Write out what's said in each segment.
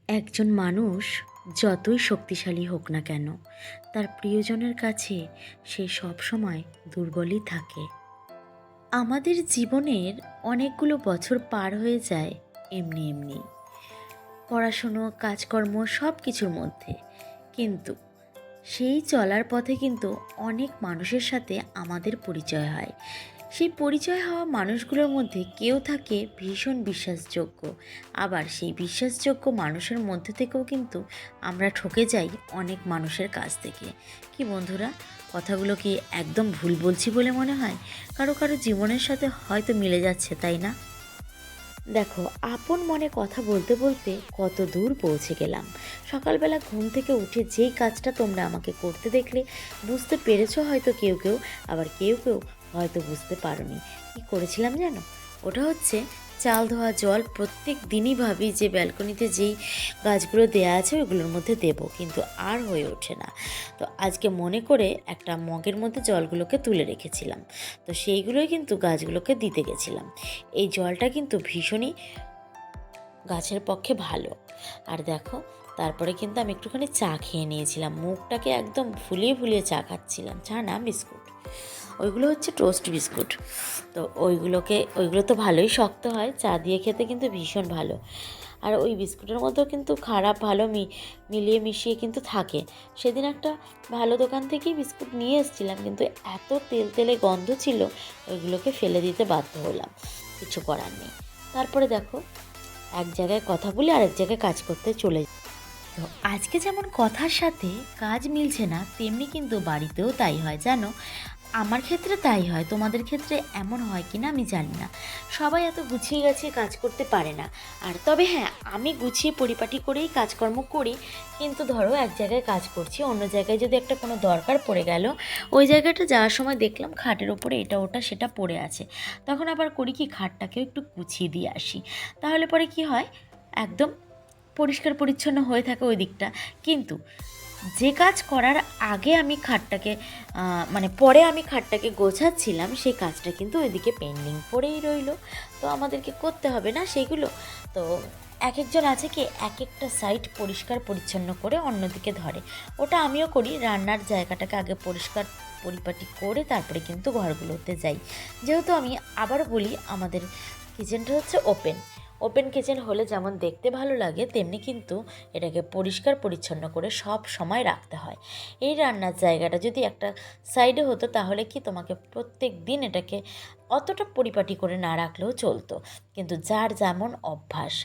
একজন মানুষ যতই শক্তিশালী হোক না কেন, তার প্রিয়জনের কাছে সে সবসময় দুর্বলই থাকে। আমাদের জীবনের অনেকগুলো বছর পার হয়ে যায় এমনি এমনি, পড়াশুনো, কাজকর্ম সব কিছুর মধ্যে। কিন্তু সেই চলার পথে কিন্তু অনেক মানুষের সাথে আমাদের পরিচয় হয়। সেই পরিচয় হওয়া মানুষগুলোর মধ্যে কেউ থাকে ভীষণ বিশ্বাসযোগ্য, আবার সেই বিশ্বাসযোগ্য মানুষের মধ্যে থেকেও কিন্তু আমরা ঠকে যাই অনেক মানুষের কাছ থেকে। কি বন্ধুরা, কথাগুলো কি একদম ভুল বলছি বলে মনে হয়? কারো কারো জীবনের সাথে হয়তো মিলে যাচ্ছে, তাই না? দেখো, আপন মনে কথা বলতে বলতে কত দূর পৌঁছে গেলাম। সকালবেলা ঘুম থেকে উঠে যেই কাজটা তোমরা আমাকে করতে দেখলে, বুঝতে পেরেছো হয়তো কেউ কেউ, আবার কেউ কেউ হয়তো বুঝতে পারোনি। কি করেছিলাম জানো? ওটা হচ্ছে চাল ধোয়া জল। প্রত্যেক দিনই ভাবি যে ব্যালকনিতে যেই গাছগুলো দেয়া আছে ওইগুলোর মধ্যে দেবো, কিন্তু আর হয়ে ওঠে না। তো আজকে মনে করে একটা মগের মধ্যে জলগুলোকে তুলে রেখেছিলাম, তো সেইগুলোই কিন্তু গাছগুলোকে দিতে গেছিলাম। এই জলটা কিন্তু ভীষণই গাছের পক্ষে ভালো। আর দেখো, তারপরে কিন্তু আমি একটুখানি চা খেয়ে নিয়েছিলাম, মুখটাকে একদম ফুলিয়ে ফুলিয়ে চা খাচ্ছিলাম। চা না, বিস্কুট। ওইগুলো হচ্ছে টোস্ট বিস্কুট। তো ওইগুলো তো ভালোই শক্ত হয়, চা দিয়ে খেতে কিন্তু ভীষণ ভালো। আর ওই বিস্কুটের মধ্যেও কিন্তু খারাপ ভালো মিলিয়ে মিশিয়ে কিন্তু থাকে। সেদিন একটা ভালো দোকান থেকেই বিস্কুট নিয়ে এসেছিলাম, কিন্তু এত তেলে গন্ধ ছিল, ওইগুলোকে ফেলে দিতে বাধ্য হলাম। কিছু করার নেই। তারপরে দেখো, এক জায়গায় কথা বলে আরেক জায়গায় কাজ করতে চলে যাই। তো আজকে যেমন কথার সাথে কাজ মিলছে না, তেমনি কিন্তু বাড়িতেও তাই হয় জানো। আমার ক্ষেত্রে তাই হয়, তোমাদের ক্ষেত্রে এমন হয় কি না আমি জানি না। সবাই এত গুছিয়ে গাছিয়ে কাজ করতে পারে না। আর তবে হ্যাঁ, আমি গুছিয়ে পরিপাটি করেই কাজকর্ম করি। কিন্তু ধরো এক জায়গায় কাজ করছি, অন্য জায়গায় যদি একটা কোনো দরকার পড়ে গেল, ওই জায়গাটা যাওয়ার সময় দেখলাম খাটের ওপরে এটা ওটা সেটা পড়ে আছে, তখন আবার করি কি, খাটটাকেও একটু গুছিয়ে দিয়ে আসি। তাহলে পরে কি হয়, একদম পরিষ্কার পরিচ্ছন্ন হয়ে থাকে ওই দিকটা। কিন্তু যে কাজ করার আগে আমি খাটটাকে পরে আমি খাটটাকে গোছাচ্ছিলাম, সেই কাজটা কিন্তু ওইদিকে পেন্ডিং পড়েই রইলো। তো আমাদেরকে করতে হবে না সেইগুলো। তো এক একজন আছে কি এক একটা সাইড পরিষ্কার পরিচ্ছন্ন করে অন্যদিকে ধরে। ওটা আমিও করি, রান্নার জায়গাটাকে আগে পরিষ্কার পরিপাটি করে তারপরে কিন্তু ঘরগুলোতে যাই। যেহেতু আমি আবারও বলি, আমাদের কিচেনটা হচ্ছে ওপেন কিচেন হলে যেমন দেখতে ভালো লাগে, তেমনি কিন্তু এটাকে পরিষ্কার পরিচ্ছন্ন করে সব সময় রাখতে হয়। এই রান্নার জায়গাটা যদি একটা সাইডে হতো, তাহলে কি তোমাকে প্রত্যেক দিন এটাকে অতটা পরিপাটি করে না রাখলেও চলতো। কিন্তু যার যেমন অভ্যাস,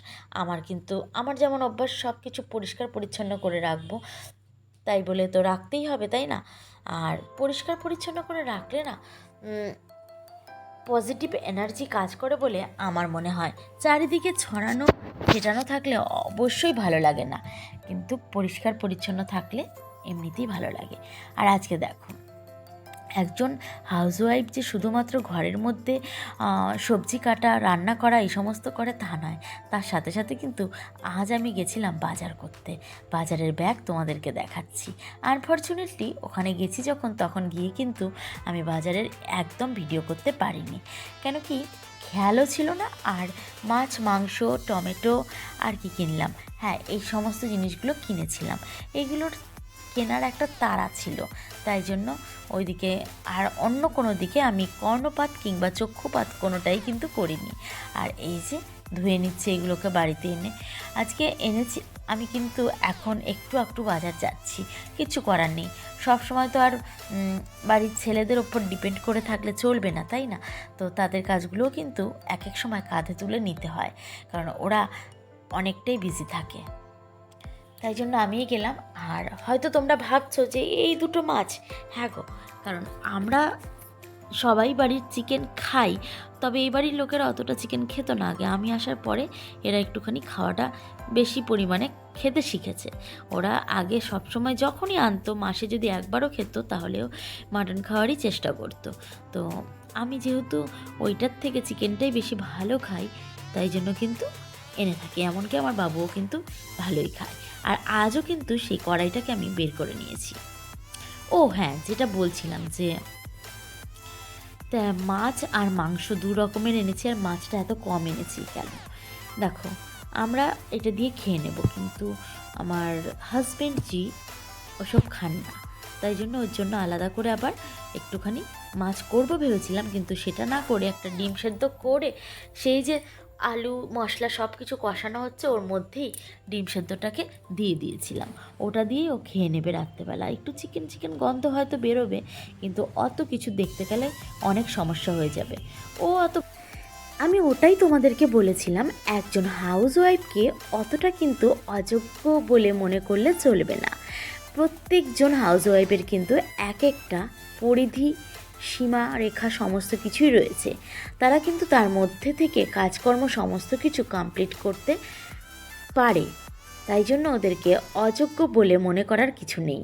আমার যেমন অভ্যাস সব কিছু পরিষ্কার পরিচ্ছন্ন করে রাখবো, তাই বলে তো রাখতেই হবে, তাই না? আর পরিষ্কার পরিচ্ছন্ন করে রাখলে না পজিটিভ এনার্জি কাজ করে বলে আমার মনে হয়। চারিদিকে ছড়ানো ছেটানো থাকলে অবশ্যই ভালো লাগে না, কিন্তু পরিষ্কার পরিচ্ছন্ন থাকলে এমনিতেই ভালো লাগে। আর আজকে দেখো, একজন হাউসওয়াইফ যে শুধুমাত্র ঘরের মধ্যে সবজি কাটা, রান্না করা এই সমস্ত করে তা নয়, তার সাথে সাথে কিন্তু আজ আমি গেছিলাম বাজার করতে। বাজারের ব্যাগ তোমাদেরকে দেখাচ্ছি। আনফর্চুনেটলি ওখানে গেছি যখন, তখন গিয়ে কিন্তু আমি বাজারের একদম ভিডিও করতে পারিনি। কেন কি, খেয়ালও ছিল না। আর মাছ, মাংস, টমেটো আর কি কিনলাম, হ্যাঁ এই সমস্ত জিনিসগুলো কিনেছিলাম। এইগুলোর কেনার একটা তাড়া ছিল, তাই জন্য ওইদিকে আর অন্য কোনো দিকে আমি কর্ণপাত কিংবা চক্ষুপাত কোনোটাই কিন্তু করিনি। আর এই যে ধুয়ে নিচ্ছে এগুলোকে বাড়িতে এনে আজকে এনেছি আমি, কিন্তু এখন একটু একটু বাজার যাচ্ছি, কিছু করার নেই। সব সময় তো আর বাড়ির ছেলেদের ওপর ডিপেন্ড করে থাকলে চলবে না, তাই না? তো তাদের কাজগুলোও কিন্তু এক এক সময় কাঁধে তুলে নিতে হয়, কারণ ওরা অনেকটাই বিজি থাকে। তাই জন্য আমিই গেলাম। আর হয়তো তোমরা ভাবছো যে এই দুটো মাছ, হ্যাঁ গো, কারণ আমরা সবাই বাড়ির চিকেন খাই, তবে এই বাড়ির লোকেরা অতটা চিকেন খেত না আগে। আমি আসার পরে এরা একটুখানি খাওয়াটা বেশি পরিমাণে খেতে শিখেছে। ওরা আগে সবসময় যখনই আনতো, মাসে যদি একবারও খেত, তাহলেও মাটন খাওয়ারই চেষ্টা করতো। তো আমি যেহেতু ওইটার থেকে চিকেনটাই বেশি ভালো খাই, তাই জন্য কিন্তু এনে থাকি। এমনকি আমার বাবুও কিন্তু ভালোই খায়। আর আজও কিন্তু সেই কড়াইটাকে আমি বের করে নিয়েছি। ও হ্যাঁ, যেটা বলছিলাম যে মাছ আর মাংস দু রকমের এনেছি, আর মাছটা এত কম এনেছি কেন? দেখো, আমরা এটা দিয়ে খেয়ে নেব, কিন্তু আমার হাজব্যান্ড জি ওসব খান না। তাই জন্য ওর জন্য আলাদা করে আবার একটুখানি মাছ করব ভেবেছিলাম, কিন্তু সেটা না করে একটা ডিম সেদ্ধ করে সেই যে আলু মশলা সব কিছু কষানো হচ্ছে ওর মধ্যেই ডিম সেদ্ধটাকে দিয়ে দিয়েছিলাম। ওটা দিয়েই ও খেয়ে নেবে রাত্রেবেলা। একটু চিকেন চিকেন গন্ধ হয়তো বেরোবে, কিন্তু অত কিছু দেখতে গেলে অনেক সমস্যা হয়ে যাবে। ও অত আমি ওটাই তোমাদেরকে বলেছিলাম, একজন হাউসওয়াইফকে অতটা কিন্তু অযোগ্য বলে মনে করলে চলবে না। প্রত্যেকজন হাউসওয়াইফের কিন্তু এক একটা পরিধি, সীমা রেখা সমস্ত কিছুই রয়েছে। তারা কিন্তু তার মধ্যে থেকে কাজকর্ম সমস্ত কিছু কমপ্লিট করতে পারে। তাই জন্য ওদেরকে অযোগ্য বলে মনে করার কিছু নেই।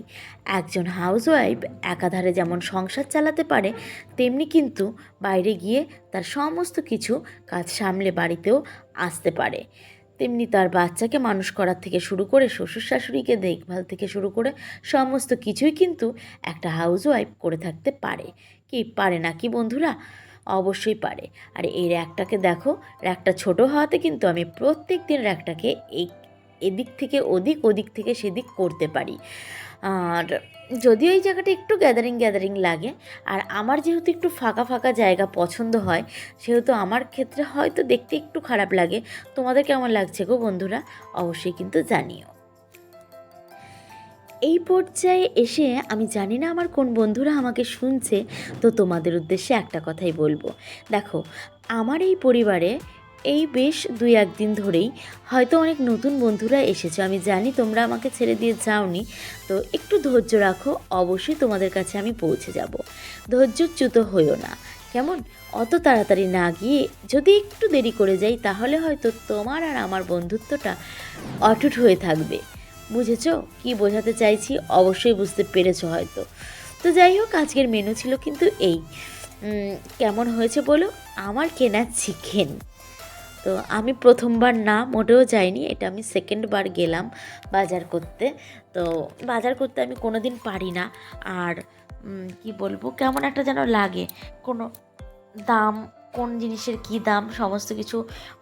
একজন হাউসওয়াইফ একাধারে যেমন সংসার চালাতে পারে, তেমনি কিন্তু বাইরে গিয়ে তার সমস্ত কিছু কাজ সামলে বাড়িতেও আসতে পারে। তেমনি তার বাচ্চাকে মানুষ করার থেকে শুরু করে শ্বশুর শাশুড়িকে দেখভাল থেকে শুরু করে সমস্ত কিছুই কিন্তু একটা হাউসওয়াইফ করে থাকতে পারে। কি পারে না কি বন্ধুরা? অবশ্যই পারে। আর এই র্যাকটাকে দেখো, র্যাকটা ছোট হওয়াতে কিন্তু আমি প্রত্যেক দিন র্যাকটাকে এদিক থেকে ওদিক, ওদিক থেকে সেদিক করতে পারি। আর যদিও এই জায়গাটা একটু গ্যাদারিং লাগে, আর আমার যেহেতু একটু ফাঁকা ফাঁকা জায়গা পছন্দ হয়, সেহেতু আমার ক্ষেত্রে হয়তো দেখতে একটু খারাপ লাগে। তোমাদের কেমন লাগছে গো বন্ধুরা? অবশ্যই কিন্তু জানিও। এই পর্যায়ে এসে আমি জানি না আমার কোন বন্ধুরা আমাকে শুনছে, তো তোমাদের উদ্দেশ্যে একটা কথাই বলবো। দেখো, আমার এই পরিবারে এই বেশ 2-1 দিন ধরেই হয়তো অনেক নতুন বন্ধুরা এসেছে। আমি জানি তোমরা আমাকে ছেড়ে দিয়ে যাওনি, তো একটু ধৈর্য রাখো, অবশ্যই তোমাদের কাছে আমি পৌঁছে যাব। ধৈর্যচ্যুত হইও না, কেমন? অত তাড়াতাড়ি না গিয়ে যদি একটু দেরি করে যাই, তাহলে হয়তো তোমার আর আমার বন্ধুত্বটা অটুট হয়ে থাকবে। বুঝেছো কি বোঝাতে চাইছি? অবশ্যই বুঝতে পেরেছো হয়তো। তো যাই হোক, আজকের মেনু ছিল কিন্তু এই। কেমন হয়েছে বলো? আমার কেনা চিকেন। তো আমি প্রথমবার না মোটেও যাইনি, এটা আমি সেকেন্ডবার গেলাম বাজার করতে। তো বাজার করতে আমি কোনো দিন পারি না। আর কি বলবো, কেমন একটা যেন লাগে। কোনো দাম, কোন জিনিসের কী দাম সমস্ত কিছু,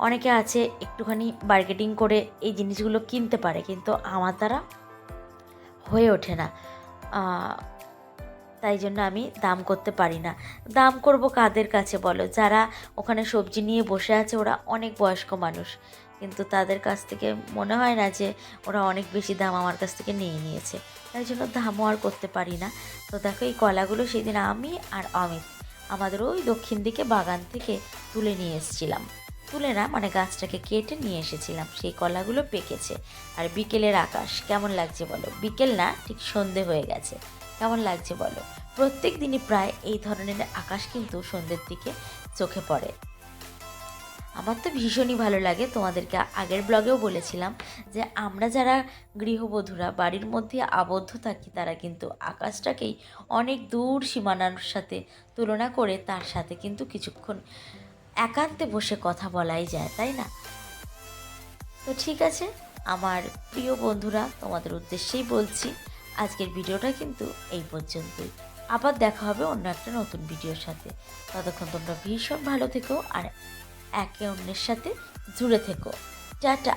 অনেকে আছে একটুখানি বার্গেটিং করে এই জিনিসগুলো কিনতে পারে, কিন্তু আমার দ্বারা হয়ে ওঠে না। তাই জন্য আমি দাম করতে পারি না। দাম করব কাদের কাছে বলো? যারা ওখানে সবজি নিয়ে বসে আছে ওরা অনেক বয়স্ক মানুষ, কিন্তু তাদের কাছ থেকে মনে হয় না যে ওরা অনেক বেশি দাম আমার কাছ থেকে নিয়ে নিয়েছে। তাই জন্য দামও আর করতে পারি না। তো দেখো, এই কলাগুলো সেদিন আমি আর অমিত আমাদের ওই দক্ষিণ দিকে বাগান থেকে তুলে নিয়ে এসেছিলাম। তুলে না, মানে গাছটাকে কেটে নিয়ে এসেছিলাম। সেই কলাগুলো পেকেছে। আর বিকেলের আকাশ কেমন লাগছে বলো? বিকেল না, ঠিক সন্ধে হয়ে গেছে। কেমন লাগছে বলো? প্রত্যেক দিনই প্রায় এই ধরনের আকাশ কিন্তু সন্ধ্যের দিকে চোখে পড়ে। আমার তো ভীষণই ভালো লাগে। তোমাদেরকে আগের ব্লগেও বলেছিলাম যে আমরা যারা গৃহবধূরা বাড়ির মধ্যে আবদ্ধ থাকি, তারা কিন্তু আকাশটাকেই অনেক দূর সীমানার সাথে তুলনা করে তার সাথে কিন্তু কিছুক্ষণ একান্তে বসে কথা বলাই যায়, তাই না? তো ঠিক আছে আমার প্রিয় বন্ধুরা, তোমাদের উদ্দেশ্যেই বলছি, আজকের ভিডিওটা কিন্তু এই পর্যন্তই। আবার দেখা হবে অন্য একটা নতুন ভিডিওর সাথে। ততক্ষণ তোমরা ভীষণ ভালো থেকো আর একে অন্যের সাথে জুড়ে থেকো। টাটা।